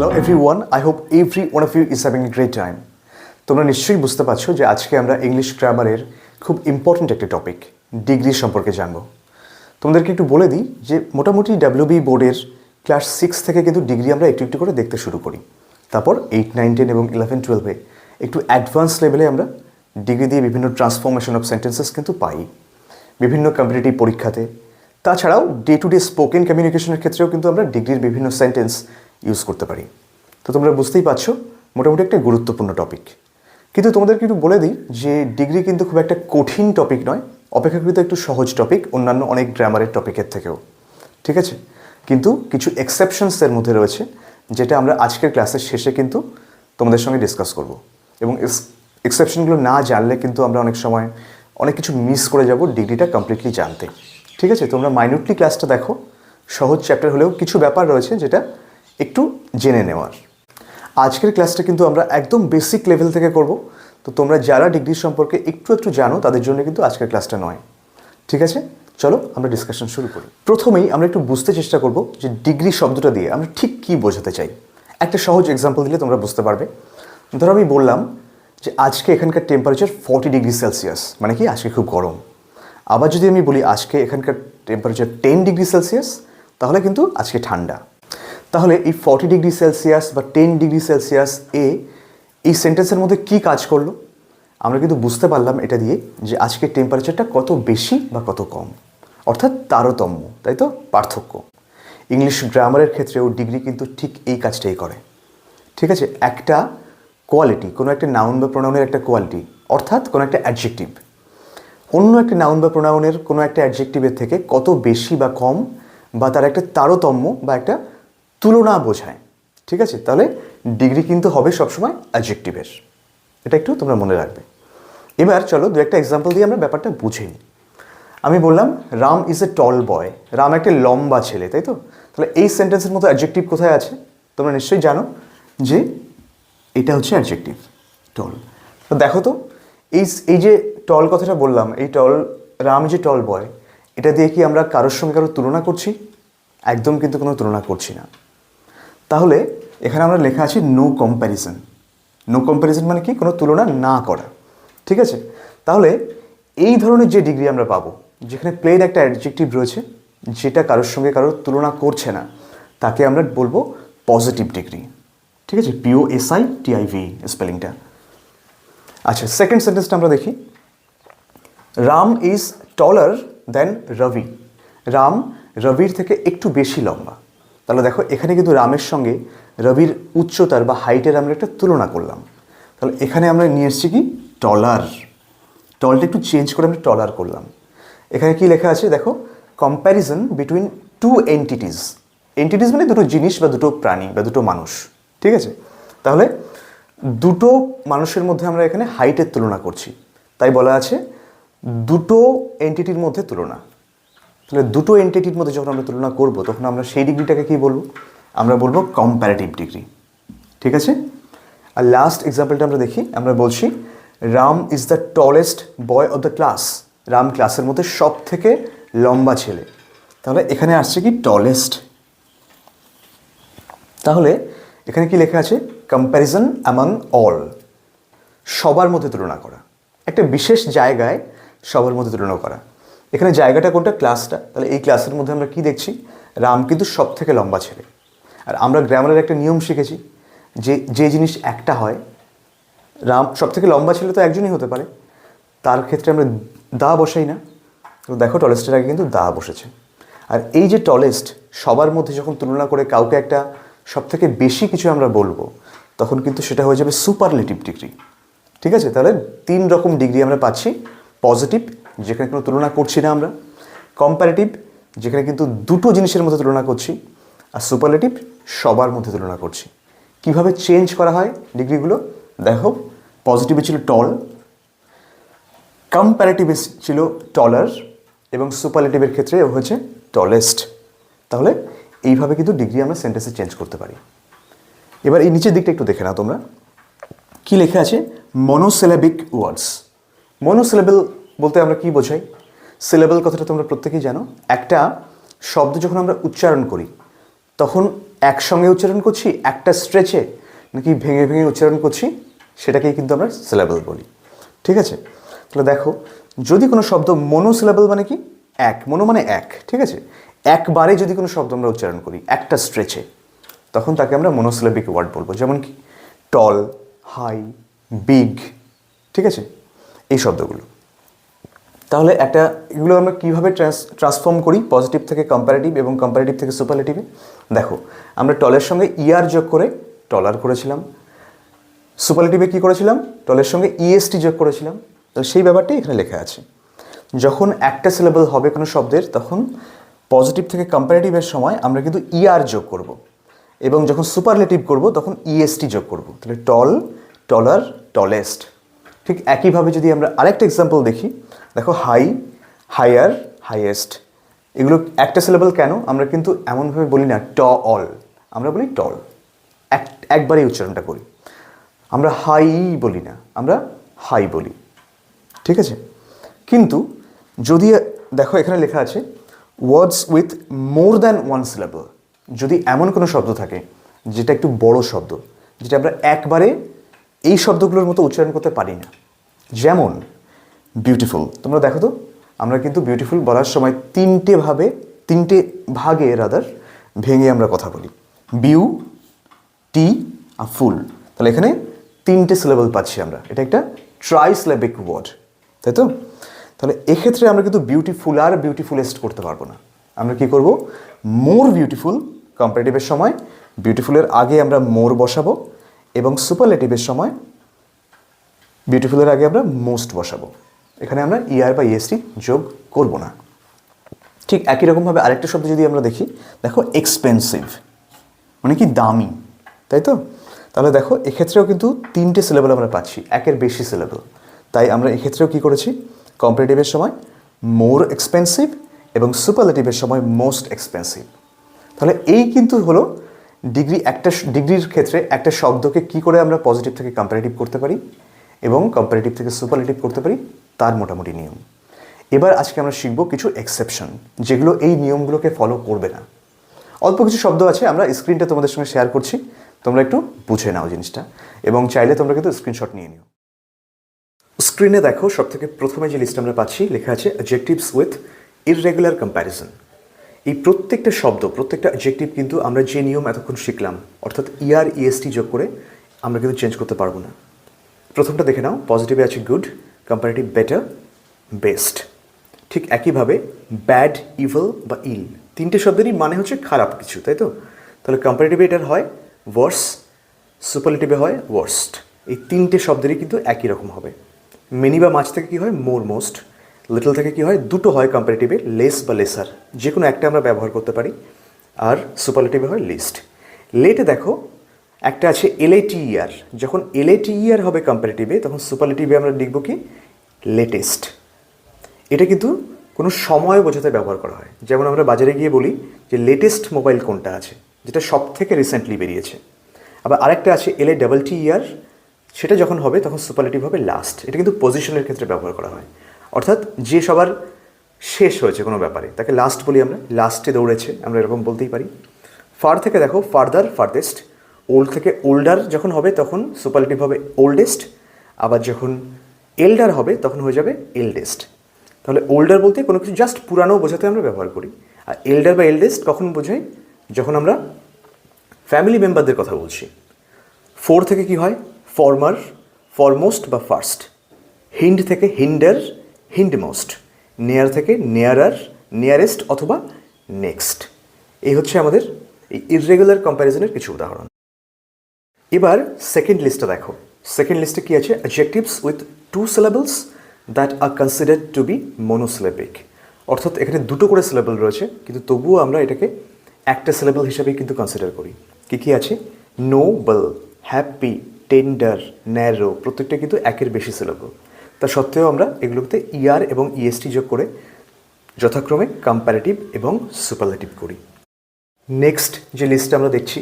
Hello everyone, I hope every one of you is having a great time. তোমরা নিশ্চয়ই বুঝতে পারছো যে আজকে আমরা ইংলিশ গ্রামারের খুব ইম্পর্ট্যান্ট একটা টপিক ডিগ্রি সম্পর্কে জানবো। তোমাদেরকে একটু বলে দিই যে মোটামুটি ডাব্লিউবি বোর্ডের ক্লাস 6 থেকে কিন্তু ডিগ্রি আমরা একটু একটু করে দেখতে শুরু করি। তারপর 8, 9, 10 এবং 11, 12-এ একটু অ্যাডভান্স লেভেলে আমরা ডিগ্রি দিয়ে বিভিন্ন ট্রান্সফরমেশন অফ সেন্টেন্সেস কিন্তু পাই বিভিন্ন কম্পিটিটিভ পরীক্ষাতে। তাছাড়াও ডে টু ডে স্পোকেন কমিউনিকেশনের ক্ষেত্রেও কিন্তু আমরা ডিগ্রির বিভিন্ন সেন্টেন্স ইউজ করতে পারি। তো তোমরা বুঝতেই পারছো মোটামুটি একটা গুরুত্বপূর্ণ টপিক। কিন্তু তোমাদেরকে একটু বলে দিই যে ডিগ্রি কিন্তু খুব একটা কঠিন টপিক নয়, অপেক্ষাকৃত একটু সহজ টপিক অন্যান্য অনেক গ্রামারের টপিকের থেকেও, ঠিক আছে? কিন্তু কিছু এক্সেপশনসের মধ্যে রয়েছে যেটা আমরা আজকের ক্লাসের শেষে কিন্তু তোমাদের সঙ্গে ডিসকাস করব। এবং এক্সেপশনগুলো না জানলে কিন্তু আমরা অনেক সময় অনেক কিছু মিস করে যাব ডিগ্রিটা কমপ্লিটলি জানতে, ঠিক আছে? তোমরা মাইনুটলি ক্লাসটা দেখো, সহজ চ্যাপ্টার হলেও কিছু ব্যাপার রয়েছে যেটা একটু জেনে নেওয়ার। আজকের ক্লাসটা কিন্তু আমরা একদম বেসিক লেভেল থেকে করব। তো তোমরা যারা ডিগ্রি সম্পর্কে একটু জানো তাদের জন্য কিন্তু আজকের ক্লাসটা নয়, ঠিক আছে? চলো আমরা ডিসকাশন শুরু করি। প্রথমেই আমরা একটু বুঝতে চেষ্টা করব যে ডিগ্রি শব্দটা দিয়ে আমরা ঠিক কী বোঝাতে চাই। একটা সহজ এক্সাম্পল দিলে তোমরা বুঝতে পারবে। ধরো আমি বললাম যে আজকে এখানকার টেম্পারেচার 40 ডিগ্রি সেলসিয়াস, মানে কি আজকে খুব গরম। আবার যদি আমি বলি আজকে এখানকার টেম্পারেচার 10 ডিগ্রি সেলসিয়াস, তাহলে কিন্তু আজকে ঠান্ডা। তাহলে এই 40 ডিগ্রি সেলসিয়াস বা 10 ডিগ্রি সেলসিয়াস এই সেন্টেন্সের মধ্যে কি কাজ করলো আমরা কিন্তু বুঝতে পারলাম এটা দিয়ে যে আজকের টেম্পারেচারটা কত বেশি বা কত কম, অর্থাৎ তারতম্য, তাই তো, পার্থক্য। ইংলিশ গ্রামারের ক্ষেত্রেও ডিগ্রি কিন্তু ঠিক এই কাজটাই করে, ঠিক আছে? একটা কোয়ালিটি, কোনো একটা নাউন বা প্রোনাউনের একটা কোয়ালিটি, অর্থাৎ কোনো একটা অ্যাডজেক্টিভ অন্য একটা নাউন বা প্রোনাউনের কোনো একটা অ্যাডজেক্টিভের থেকে কত বেশি বা কম বা তার একটা তারতম্য বা একটা তুলনা বোঝায়, ঠিক আছে? তাহলে ডিগ্রি কিন্তু হবে সবসময় অ্যাডজেক্টিভের, এটা একটু তোমরা মনে রাখবে। এবার চলো দু একটা এক্সাম্পল দিয়ে আমরা ব্যাপারটা বুঝে নিই। আমি বললাম রাম ইজ এ টল বয়, রাম একটা লম্বা ছেলে, তাই তো? তাহলে এই সেন্টেন্সের মতো অ্যাডজেক্টিভ কোথায় আছে? তোমরা নিশ্চয়ই জানো যে এটা হচ্ছে অ্যাডজেক্টিভ টল। তো দেখো তো এই যে টল কথাটা বললাম, এই টল, রাম যে টল বয়, এটা দিয়ে কি আমরা কারোর সঙ্গে কারোর তুলনা করছি? একদম কিন্তু কোনো তুলনা করছি না। তাহলে এখানে আমরা লেখা আছে নো কম্প্যারিজন। নো কম্প্যারিজন মানে কি? কোনো তুলনা না করা, ঠিক আছে? তাহলে এই ধরনের যে ডিগ্রি আমরা পাবো, যেখানে প্লেন একটা অ্যাডজেক্টিভ রয়েছে যেটা কারোর সঙ্গে কারোর তুলনা করছে না, তাকে আমরা বলবো পজিটিভ ডিগ্রি, ঠিক আছে? POSITIV স্পেলিংটা। আচ্ছা, সেকেন্ড সেন্টেন্সটা আমরা দেখি। রাম ইজ টলার দেন রবি, রাম রবির থেকে একটু বেশি লম্বা। তাহলে দেখো এখানে কিন্তু রামের সঙ্গে রবির উচ্চতার বা হাইটের আমরা একটা তুলনা করলাম। তাহলে এখানে আমরা নিয়ে এসেছি কি টলার, টলটা একটু চেঞ্জ করে আমরা টলার করলাম। এখানে কি লেখা আছে দেখো, comparison between two entities. Entities মানে দুটো জিনিস বা দুটো প্রাণী বা দুটো মানুষ, ঠিক আছে? তাহলে দুটো মানুষের মধ্যে আমরা এখানে হাইটের তুলনা করছি, তাই বলা আছে দুটো এন্টিটির মধ্যে তুলনা। তাহলে দুটো এন্টিটির মধ্যে যখন আমরা তুলনা করব তখন আমরা সেই ডিগ্রিটাকে কী বলবো? আমরা বলবো কম্প্যারেটিভ ডিগ্রি, ঠিক আছে? আর লাস্ট এক্সাম্পলটা আমরা দেখি। আমরা বলছি Ram is the tallest boy of the class, Ram ক্লাসের মধ্যে সব থেকে লম্বা ছেলে। তাহলে এখানে আসছে কি টলেস্ট। তাহলে এখানে কি লেখা আছে? কম্প্যারিজন অ্যামং অল, সবার মধ্যে তুলনা করা, একটা বিশেষ জায়গায় সবার মধ্যে তুলনা করা। এখানে জায়গাটা কোনটা? ক্লাসটা। তাহলে এই ক্লাসের মধ্যে আমরা কি দেখছি? রাম কিন্তু সব থেকে লম্বা ছেলে। আর আমরা গ্রামারের একটা নিয়ম শিখেছি যে জিনিস একটা হয়, রাম সব থেকে লম্বা ছেলে তো একজনই হতে পারে, তার ক্ষেত্রে আমরা দা বসাই না। তো দেখো টলেস্টের আগে কিন্তু দা বসেছে। আর এই যে টলেস্ট, সবার মধ্যে যখন তুলনা করে কাউকে একটা সব থেকে বেশি কিছু আমরা বলবো, তখন কিন্তু সেটা হয়ে যাবে সুপারলেটিভ ডিগ্রি, ঠিক আছে? তাহলে 3 রকম ডিগ্রি আমরা পাচ্ছি। পজিটিভ, যেখানে কোনো তুলনা করছি না আমরা; কম্প্যারেটিভ, যেখানে কিন্তু দুটো জিনিসের মধ্যে তুলনা করছি; আর সুপারলেটিভ, সবার মধ্যে তুলনা করছি। কিভাবে চেঞ্জ করা হয় ডিগ্রিগুলো দেখো। পজিটিভে ছিল টল, কম্প্যারেটিভে ছিল টলার, এবং সুপারলেটিভের ক্ষেত্রে হয়েছে টলেস্ট। তাহলে এইভাবে কিন্তু ডিগ্রি আমরা সেন্টেন্সে চেঞ্জ করতে পারি। এবার এই নিচের দিকটা একটু দেখে নাও তোমরা, কি লেখা আছে? মনোসিলেবিক ওয়ার্ডস। মনোসিলেবল বলতে আমরা কি বোঝাই? সিলেবল কথাটা তোমরা প্রত্যেকেই জানো। একটা শব্দ যখন আমরা উচ্চারণ করি তখন একসঙ্গে উচ্চারণ করছি একটা স্ট্রেচে, নাকি ভেঙে ভেঙে উচ্চারণ করছি, সেটাকেই কিন্তু আমরা সিলেবল বলি। ঠিক আছে, তাহলে দেখো, যদি কোনো শব্দ মনোসিলেবল মানে কি, এক, মনো মানে এক, ঠিক আছে, একবারে যদি কোনো শব্দ আমরা উচ্চারণ করি একটা স্ট্রেচে, তখন তাকে আমরা মনোসিলেবিক ওয়ার্ড বলবো। যেমন কি টল, হাই, বিগ, ঠিক আছে, এই শব্দগুলো। তাহলে এগুলো আমরা কীভাবে ট্রান্সফর্ম করি পজিটিভ থেকে কম্পারেটিভ এবং কম্পারেটিভ থেকে সুপারলেটিভে? দেখো, আমরা টলের সঙ্গে ইয়ার যোগ করে টলার করেছিলাম, সুপারলেটিভে কী করেছিলাম, টলের সঙ্গে ইএসটি যোগ করেছিলাম। তাহলে সেই ব্যাপারটাই এখানে লেখা আছে। যখন একটা সিলেবল হবে কোনো শব্দের, তখন পজিটিভ থেকে কম্পারেটিভের সময় আমরা কিন্তু ইআর যোগ করব, এবং যখন সুপারলেটিভ করব তখন ইএসটি যোগ করব। তাহলে টল, টলার, টলেস্ট। ঠিক একইভাবে যদি আমরা আরেকটা এক্সাম্পল দেখি, দেখো হাই, হায়ার, হাইয়েস্ট। এগুলো একটা সিলেবল কেন? আমরা কিন্তু এমনভাবে বলি না ট অল, আমরা বলি টল, একবারেই উচ্চারণটা করি। আমরা হাই বলি না, আমরা হাই বলি। ঠিক আছে, কিন্তু যদি দেখো এখানে লেখা আছে words with more than one syllable, যদি এমন কোনো শব্দ থাকে যেটা একটু বড় শব্দ, যেটা আমরা একবারে এই শব্দগুলোর মতো উচ্চারণ করতে পারি না, যেমন বিউটিফুল। তোমরা দেখো তো, আমরা কিন্তু বিউটিফুল বলার সময় তিনটে ভাগে ভেঙে আমরা কথা বলি, বিউ, টি আর ফুল। তাহলে এখানে তিনটে সিলেবল পাচ্ছি আমরা, এটা একটা ট্রাইসিলেবিক ওয়ার্ড, তাই তো? তাহলে এক্ষেত্রে আমরা কিন্তু বিউটিফুল আর বিউটিফুলেস্ট করতে পারবো না। আমরা কি করব, মোর বিউটিফুল কম্পারেটিভের সময় বিউটিফুলের আগে আমরা মোর বসাবো, এবং সুপারলেটিভের সময় বিউটিফুলের আগে আমরা মোস্ট বসাবো। এখানে আমরা ইআর বা ইএসটি যোগ করব না। ঠিক একই রকমভাবে আরেকটা শব্দ যদি আমরা দেখি, দেখো এক্সপেন্সিভ মানে কি দামি, তাই তো? তাহলে দেখো এক্ষেত্রেও কিন্তু তিনটে সিলেবল আমরা পাচ্ছি, একের বেশি সিলেবল। তাই আমরা এক্ষেত্রেও কী করেছি, কম্পারেটিভের সময় মোর এক্সপেন্সিভ এবং সুপারলেটিভের সময় মোস্ট এক্সপেন্সিভ। তাহলে এই কিন্তু হলো ডিগ্রির ক্ষেত্রে একটা শব্দকে কি করে আমরা পজিটিভ থেকে কম্পারেটিভ করতে পারি এবং কম্পারেটিভ থেকে সুপারলেটিভ করতে পারি, তার মোটামুটি নিয়ম। এবার আজকে আমরা শিখব কিছু এক্সেপশন, যেগুলো এই নিয়মগুলোকে ফলো করবে না। অল্প কিছু শব্দ আছে, আমরা স্ক্রিনটা তোমাদের সঙ্গে শেয়ার করছি, তোমরা একটু বুঝে নাও জিনিসটা, এবং চাইলে তোমরা কিন্তু স্ক্রিনশট নিয়ে নিও। স্ক্রিনে দেখো, সব থেকে প্রথমে যে লিস্ট আমরা পাচ্ছি, লেখা আছে অ্যাডজেক্টিভস উইথ ইররেগুলার কম্প্যারিজন। এই প্রত্যেকটা শব্দ, প্রত্যেকটা অ্যাডজেক্টিভ কিন্তু আমরা যে নিয়ম এতক্ষণ শিখলাম, অর্থাৎ ইআর ইএসটি যোগ করে আমরা কিন্তু চেঞ্জ করতে পারবো না। প্রথমটা দেখে নাও, পজিটিভে আছে গুড, কম্পারেটিভ বেটার, বেস্ট। ঠিক একইভাবে ব্যাড, ইভিল বা ইল, তিনটে শব্দেরই মানে হচ্ছে খারাপ কিছু, তাই তো? তাহলে কম্পারেটিভে এটার হয় ওয়ার্স, সুপারলেটিভে হয় ওয়ার্স্ট। এই তিনটে শব্দেরই কিন্তু একই রকম হবে। মেনি বা মাঝ থেকে কী হয়, মোর, মোস্ট। লিটল থেকে কী হয়, দুটো হয় কম্পারেটিভে, লেস বা লেসার, যে কোনো একটা আমরা ব্যবহার করতে পারি। আর সুপারলেটিভে হয় লিস্ট। লেটে দেখো একটা আছে এলএটিইআর, যখন এলএটিইআর হবে কম্পারেটিভে, তখন সুপারলেটিভে আমরা লিখব কি, লেটেস্ট। এটা কিন্তু কোনো সময় বোঝাতে ব্যবহার করা হয়। যেমন আমরা বাজারে গিয়ে বলি যে লেটেস্ট মোবাইল কোনটা আছে, যেটা সব থেকে রিসেন্টলি বেরিয়েছে। আবার আরেকটা আছে LATTER, সেটা যখন হবে তখন সুপারলেটিভ হবে লাস্ট। এটা কিন্তু পজিশনের ক্ষেত্রে ব্যবহার করা হয়, অর্থাৎ যে সবার শেষ হয়েছে কোনো ব্যাপারে তাকে লাস্ট বলি আমরা, লাস্টে দৌড়েছে, আমরা এরকম বলতেই পারি। ফার থেকে দেখো ফার্দার, ফার্দেস্ট। ওল্ড থেকে ওল্ডার যখন হবে তখন সুপারলেটিভ হবে ওল্ডেস্ট। আবার যখন এল্ডার হবে তখন হয়ে যাবে এল্ডেস্ট। তাহলে ওল্ডার বলতে কোনো কিছু জাস্ট পুরানো বোঝাতে আমরা ব্যবহার করি। আর এল্ডার বা এল্ডেস্ট কখন বোঝাই, যখন আমরা ফ্যামিলি মেম্বারদের কথা বলছি। ফোর থেকে কি হয়, ফরমার, ফরমোস্ট বা ফার্স্ট। হিন্ড থেকে হিন্ডার, হিন্ডমোস্ট। নেয়ার থেকে নেয়ারার, নিয়ারেস্ট অথবা নেক্সট। এই হচ্ছে আমাদের এই ইররেগুলার কম্প্যারিজনের কিছু উদাহরণ। এবার সেকেন্ড লিস্টটা দেখো। সেকেন্ড লিস্টে কি আছে, adjectives with 2 syllables that are considered to be monosyllabic. অর্থাৎ এখানে দুটো করে সিলেবল রয়েছে, কিন্তু তবুও আমরা এটাকে একটা সিলেবল হিসাবেই কিন্তু কনসিডার করি। কী কী আছে, নোবেল, হ্যাপি, টেন্ডার, ন্যারো, প্রত্যেকটা কিন্তু একের বেশি সিলেবল। তা সত্ত্বেও আমরা এগুলোতে ইআর এবং ইএসটি যোগ করে যথাক্রমে কম্প্যারেটিভ এবং সুপারলেটিভ করি। নেক্সট যে লিস্টটা আমরা দেখছি,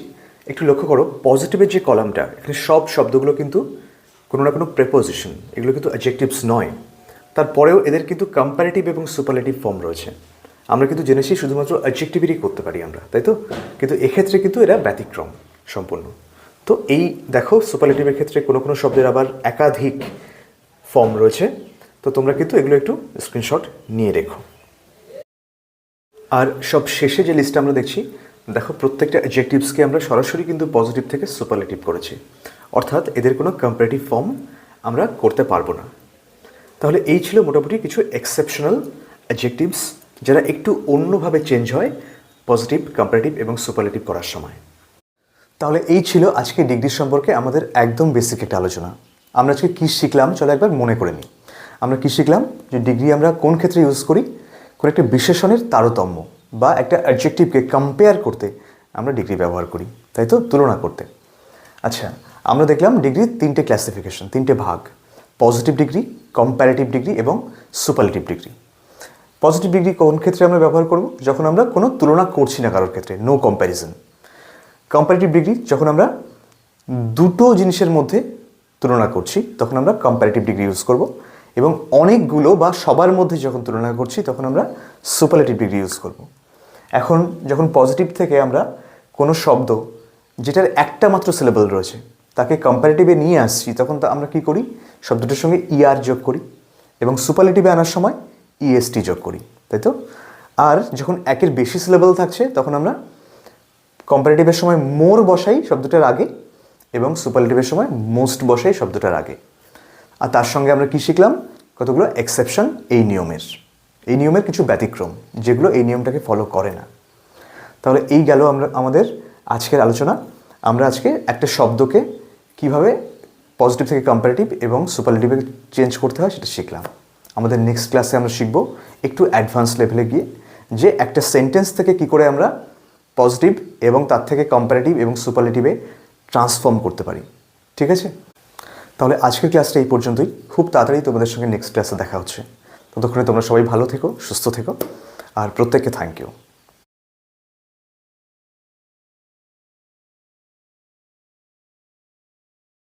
একটু লক্ষ্য করো, পজিটিভের যে কলামটা, এখানে সব শব্দগুলো কিন্তু কোনো না কোনো প্রেপোজিশন, এগুলো কিন্তু অ্যাডজেক্টিভস নয়। তারপরেও এদের কিন্তু কম্প্যারেটিভ এবং সুপারলেটিভ ফর্ম রয়েছে। আমরা কিন্তু জেনেছি শুধুমাত্র অ্যাডজেক্টিভেরই করতে পারি আমরা, তাই তো? কিন্তু এক্ষেত্রে কিন্তু এরা ব্যতিক্রম সম্পূর্ণ। তো এই দেখো সুপারলেটিভের ক্ষেত্রে কোনো কোনো শব্দের আবার একাধিক ফর্ম রয়েছে, তো তোমরা কিন্তু এগুলো একটু স্ক্রিনশট নিয়ে রেখো। আর সব শেষে যে লিস্টটা আমরা দেখছি, দেখো প্রত্যেকটা অ্যাডজেক্টিভসকে আমরা সরাসরি কিন্তু পজিটিভ থেকে সুপারলেটিভ করেছি, অর্থাৎ এদের কোনো কম্পারেটিভ ফর্ম আমরা করতে পারবো না। তাহলে এই ছিল মোটামুটি কিছু এক্সেপশনাল অ্যাডজেক্টিভস যারা একটু অন্যভাবে চেঞ্জ হয় পজিটিভ, কম্পারেটিভ এবং সুপারলেটিভ করার সময়। তাহলে এই ছিল আজকে ডিগ্রি সম্পর্কে আমাদের একদম বেসিক একটা আলোচনা। আমরা আজকে কী শিখলাম চলো একবার মনে করে নিই। আমরা কী শিখলাম, যে ডিগ্রি আমরা কোন ক্ষেত্রে ইউজ করি, কোনো একটা বিশেষণের তারতম্য বা একটা অ্যাডজেক্টিভকে কম্পেয়ার করতে আমরা ডিগ্রি ব্যবহার করি, তাই তো, তুলনা করতে। আচ্ছা, আমরা দেখলাম ডিগ্রির 3টে ক্লাসিফিকেশন, 3টে ভাগ: পজিটিভ ডিগ্রি, কম্প্যারেটিভ ডিগ্রি এবং সুপারলেটিভ ডিগ্রি। পজিটিভ ডিগ্রি কোন ক্ষেত্রে আমরা ব্যবহার করব? যখন আমরা কোনো তুলনা করছি না কারোর ক্ষেত্রে, নো কম্প্যারিজন। কম্প্যারেটিভ ডিগ্রি যখন আমরা দুটো জিনিসের মধ্যে তুলনা করছি তখন আমরা কম্প্যারেটিভ ডিগ্রি ইউজ করব, এবং অনেকগুলো বা সবার মধ্যে যখন তুলনা করছি তখন আমরা সুপারলেটিভ ডিগ্রি ইউজ করব। এখন যখন পজিটিভ থেকে আমরা কোনো শব্দ যেটার একটা মাত্র সিলেবল রয়েছে তাকে কম্প্যারেটিভে নিয়ে আসছি, তখন আমরা কী করি, শব্দটার সঙ্গে ইআর যোগ করি, এবং সুপারলেটিভে আনার সময় ইএসটি যোগ করি, তাই তো? আর যখন একের বেশি সিলেবল থাকছে তখন আমরা কম্পারেটিভের সময় মোর বসাই শব্দটার আগে, এবং সুপারলেটিভের সময় মোস্ট বসাই শব্দটার আগে। আর তার সঙ্গে আমরা কি শিখলাম, কতগুলো এক্সেপশন এই নিয়মের কিছু ব্যতিক্রম যেগুলো এই নিয়মটাকে ফলো করে না। তাহলে এই গেল আমাদের আজকের আলোচনা। আমরা আজকে একটা শব্দকে কিভাবে পজিটিভ থেকে কম্পারেটিভ এবং সুপারলেটিভে চেঞ্জ করতে হয় সেটা শিখলাম। আমাদের নেক্সট ক্লাসে আমরা শিখব একটু অ্যাডভান্স লেভেলে গিয়ে, যে একটা সেন্টেন্স থেকে কি করে আমরা পজিটিভ এবং তার থেকে কম্পারেটিভ এবং সুপারলেটিভে ট্রান্সফর্ম করতে পারি। ঠিক আছে? তাহলে আজকের ক্লাসটা এই পর্যন্তই। খুব তাড়াতাড়ি তোমাদের সঙ্গে নেক্সট ক্লাসে দেখা হচ্ছে। ততক্ষণে তোমরা সবাই ভালো থেকো, সুস্থ থেকো, আর প্রত্যেককে থ্যাংক ইউ।